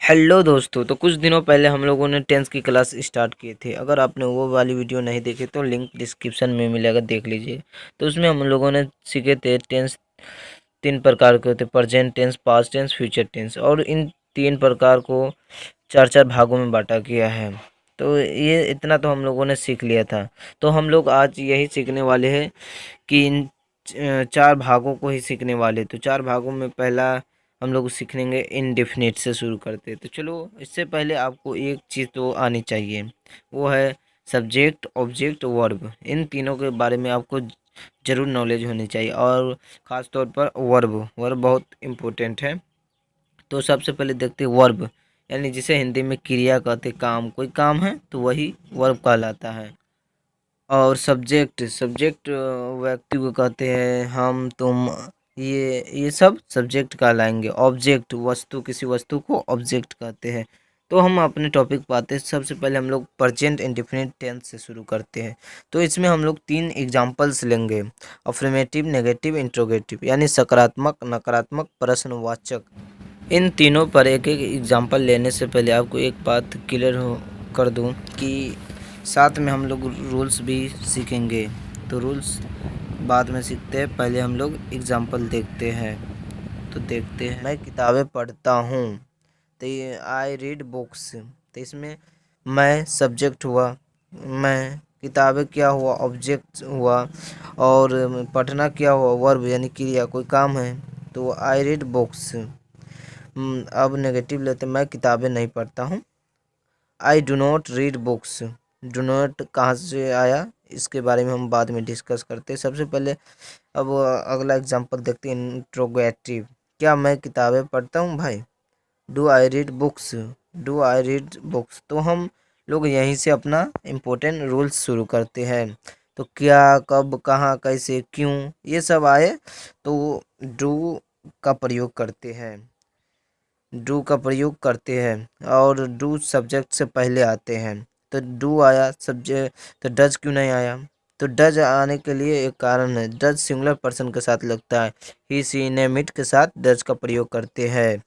Hello दोस्तों। तो कुछ दिनों पहले हम लोगों ने टेंस की क्लास स्टार्ट किए थे। अगर आपने वो वाली वीडियो नहीं देखी तो लिंक डिस्क्रिप्शन में मिलेगा, देख लीजिए। तो उसमें हम लोगों ने सीखे थे टेंस तीन प्रकार के होते: present tense, past tense, future tense. और इन तीन प्रकार को चार चार भागों में बांटा गया है। तो ये इतना तो हम लोगों ने सीख लिया था। तो हम लोग आज यही सीखने वाले हैं कि इन चार भागों को ही सीखने वाले। तो चार भागों में पहला हम लोग सीखेंगे इनडेफिनिट से शुरू करते हैं। तो चलो, इससे पहले आपको एक चीज़ तो आनी चाहिए, वो है सब्जेक्ट, ऑब्जेक्ट, वर्ब। इन तीनों के बारे में आपको ज़रूर नॉलेज होनी चाहिए, और ख़ास तौर पर वर्ब। वर्ब बहुत इम्पोर्टेंट है। तो सबसे पहले देखते हैं वर्ब, यानी जिसे हिंदी में क्रिया कहते, काम। कोई काम है तो वही वर्ब कहलाता है। और सब्जेक्ट, सब्जेक्ट व्यक्ति को कहते हैं, हम, तुम, ये सब सब्जेक्ट कहलाएंगे। ऑब्जेक्ट, वस्तु, किसी वस्तु को ऑब्जेक्ट कहते हैं। तो हम अपने टॉपिक पर आते हैं। सबसे पहले हम लोग प्रेजेंट इंडेफिनिट टेंस से शुरू करते हैं। तो इसमें हम लोग तीन एग्जांपल्स लेंगे: अफर्मेटिव, नेगेटिव, इंट्रोगेटिव, यानी सकारात्मक, नकारात्मक, प्रश्नवाचक। इन तीनों पर एक एक एग्जांपल लेने से पहले आपको एक बात क्लियर हो कर दूं कि साथ में हम लोग रूल्स भी सीखेंगे। तो रूल्स बाद में सीखते हैं, पहले हम लोग एग्जांपल देखते हैं। तो देखते हैं, मैं किताबें पढ़ता हूँ। तो ये आई रीड बुक्स। तो इसमें मैं सब्जेक्ट हुआ, मैं, किताबें क्या हुआ, ऑब्जेक्ट हुआ, और पढ़ना क्या हुआ, वर्ब यानी क्रिया, कोई काम है। तो आई रीड बुक्स। अब नेगेटिव लेते, मैं किताबें नहीं पढ़ता हूँ। I do not read books. Do not कहाँ से आया, इसके बारे में हम बाद में डिस्कस करते हैं। सबसे पहले अब अगला एग्जांपल देखते हैं, इंट्रोगेटिव। क्या मैं किताबें पढ़ता हूँ भाई? Do I read books. Do I read books. तो हम लोग यहीं से अपना इम्पोर्टेंट रूल्स शुरू करते हैं। तो क्या, कब, कहाँ, कैसे, क्यों, ये सब आए तो डू का प्रयोग करते हैं। डू का प्रयोग करते हैं, और डू सब्जेक्ट से पहले आते हैं। तो डू आया सब्जेक्ट, तो डज क्यों नहीं आया? तो डज आने के लिए एक कारण है, डज सिंगुलर पर्सन के साथ लगता है। ही, सी, नेम, इट के साथ डज का प्रयोग करते हैं।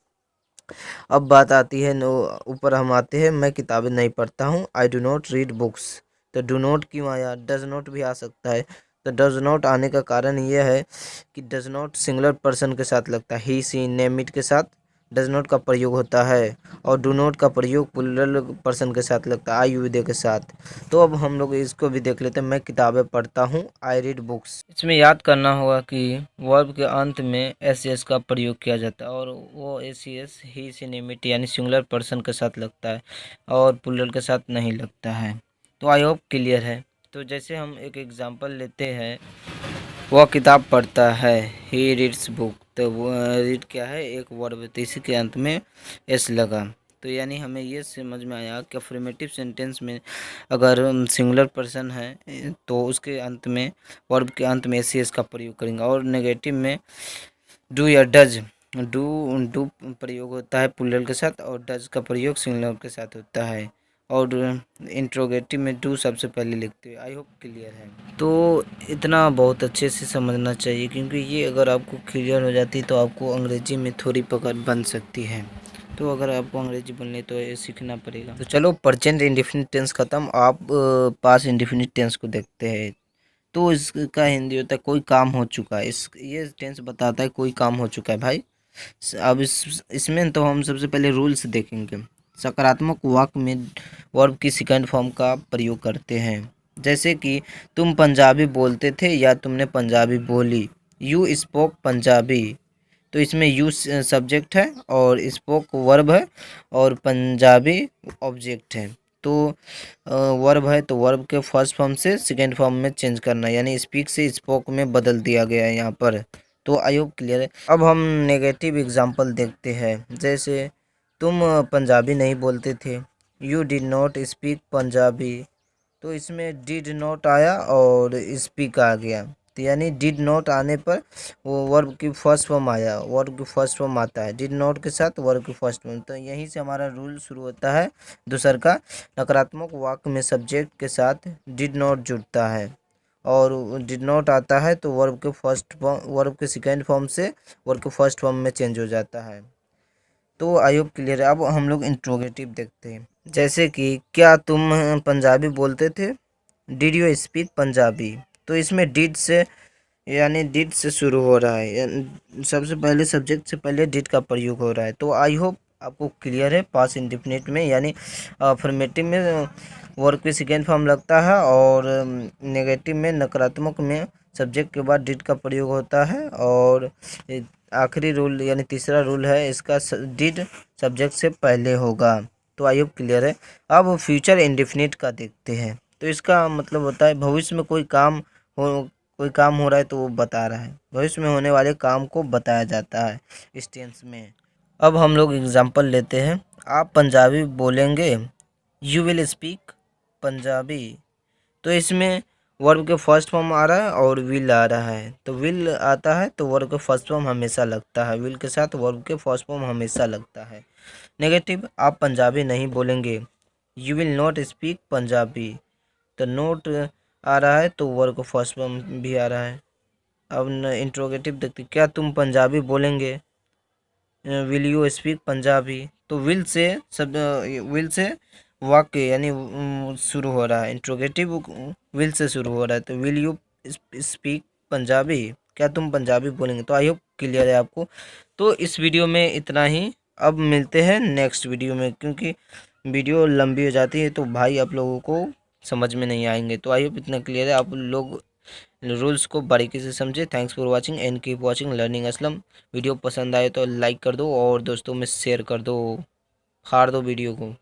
अब बात आती है, नो, ऊपर हम आते हैं, मैं किताबें नहीं पढ़ता हूँ, I do not read books. तो डू नॉट क्यों आया? डज नॉट भी आ सकता है। तो डज नॉट आने का कारण यह है कि डज नॉट सिंगुलर पर्सन के साथ लगता है, ही, सी, नेम, इट के साथ डज नॉट का प्रयोग होता है। और डू नॉट का प्रयोग प्लूरल पर्सन के साथ लगता है, आई, यू, दे के साथ। तो अब हम लोग इसको भी देख लेते हैं, मैं किताबें पढ़ता हूँ, आई रीड बुक्स। इसमें याद करना होगा कि वर्ब के अंत में एस एस का प्रयोग किया जाता है, और वो एस एस ही से निमिट यानी सिंगुलर पर्सन के साथ लगता है, और प्लूरल के साथ नहीं लगता है। तो आई होप क्लियर है। तो जैसे हम एक एग्जांपल लेते हैं, वह किताब पढ़ता है, ही रीड्स बुक। तो वो रीड क्या है, एक वर्ब है, तो इसी के अंत में एस लगा। तो यानी हमें ये समझ में आया कि अफर्मेटिव सेंटेंस में अगर सिंगुलर पर्सन है तो उसके अंत में, वर्ब के अंत में एस का प्रयोग करेंगे। और नेगेटिव में डू या डज, डू डू प्रयोग होता है प्लूरल के साथ, और डज का प्रयोग सिंगुलर के साथ होता है। और इंट्रोगेटिव में डू सबसे पहले लिखते हैं। आई होप क्लियर है। तो इतना बहुत अच्छे से समझना चाहिए, क्योंकि ये अगर आपको क्लियर हो जाती तो आपको अंग्रेजी में थोड़ी पकड़ बन सकती है। तो अगर आपको अंग्रेजी बोलनी है तो ये सीखना पड़ेगा। तो चलो, प्रेजेंट इंडेफिनिट टेंस खत्म, आप पास्ट इंडेफिनिट टेंस को देखते हैं। तो इसका हिंदी होता है कोई काम हो चुका है। ये टेंस बताता है कोई काम हो चुका है भाई। अब इसमें तो हम सबसे पहले रूल्स देखेंगे। सकारात्मक वाक्य में वर्ब की सेकंड फॉर्म का प्रयोग करते हैं, जैसे कि तुम पंजाबी बोलते थे या तुमने पंजाबी बोली। You spoke Punjabi. तो इसमें यू सब्जेक्ट है, और स्पोक वर्ब है, और पंजाबी ऑब्जेक्ट है। तो वर्ब है तो वर्ब के फर्स्ट फॉर्म से सेकेंड फॉर्म में चेंज करना, यानी स्पीक से स्पोक में बदल दिया गया है यहाँ पर। तो आई होप क्लियर है। अब हम नेगेटिव एग्जांपल देखते हैं, जैसे तुम पंजाबी नहीं बोलते थे, you did not speak Punjabi. तो इसमें डिड नॉट आया और स्पीक आ गया। तो यानी डिड नॉट आने पर वो वर्ब की फर्स्ट फॉर्म आया, वर्ब की फर्स्ट फॉर्म आता है डिड नॉट के साथ वर्ब की फर्स्ट फॉर्म। तो यहीं से हमारा रूल शुरू होता है दूसर का। नकारात्मक वाक्य में सब्जेक्ट के साथ डिड नॉट जुड़ता है, और डिड नॉट आता है तो वर्ब के सेकेंड फॉर्म से वर्ब के फर्स्ट फॉर्म में चेंज हो जाता है। तो आई होप क्लियर है। अब हम लोग इंट्रोगेटिव देखते हैं, जैसे कि क्या तुम पंजाबी बोलते थे, डिड यू स्पीक पंजाबी। तो इसमें डिड से यानी डिड से शुरू हो रहा है, सबसे पहले सब्जेक्ट से पहले डिड का प्रयोग हो रहा है। तो आई होप आपको क्लियर है। पास इंडेफिनिट में यानी अफर्मेटिव में वर्ब के सेकेंड फॉर्म लगता है, और नेगेटिव में नकारात्मक में सब्जेक्ट के बाद डिड का प्रयोग होता है। और आखिरी रूल यानी तीसरा रूल है इसका, डिड सब्जेक्ट से पहले होगा। तो आई होप क्लियर है। अब फ्यूचर इंडेफिनिट का देखते हैं। तो इसका मतलब होता है भविष्य में कोई काम हो रहा है तो वो बता रहा है, भविष्य में होने वाले काम को बताया जाता है इस टेंस में। अब हम लोग एग्जांपल लेते हैं। आप पंजाबी बोलेंगे, यू विल स्पीक पंजाबी। तो इसमें वर्ब के फर्स्ट फॉर्म आ रहा है और विल आ रहा है। तो विल आता है तो वर्ब के फर्स्ट फॉर्म हमेशा लगता है, विल के साथ वर्ब के फर्स्ट फॉर्म हमेशा लगता है। नेगेटिव, आप पंजाबी नहीं बोलेंगे, you will not speak Punjabi. तो नोट आ रहा है तो वर्ब का फर्स्ट फॉर्म भी आ रहा है। अब इंट्रोगेटिव देखते, क्या तुम पंजाबी बोलेंगे, विल यू स्पीक पंजाबी। तो विल से वाक्य यानी शुरू हो रहा है, इंट्रोगेटिव विल से शुरू हो रहा है। तो विल यू स्पीक पंजाबी, क्या तुम पंजाबी बोलेंगे। तो आई होप क्लियर है आपको। तो इस वीडियो में इतना ही। अब मिलते हैं नेक्स्ट वीडियो में, क्योंकि वीडियो लंबी हो जाती है तो भाई आप लोगों को समझ में नहीं आएंगे। तो आई होप इतना क्लियर है, आप लोग रूल्स को बारीकी से समझे। Thanks for watching and keep watching learning Aslam. Video पसंद आए तो लाइक कर दो और दोस्तों में शेयर कर दो, फाड़ दो वीडियो को।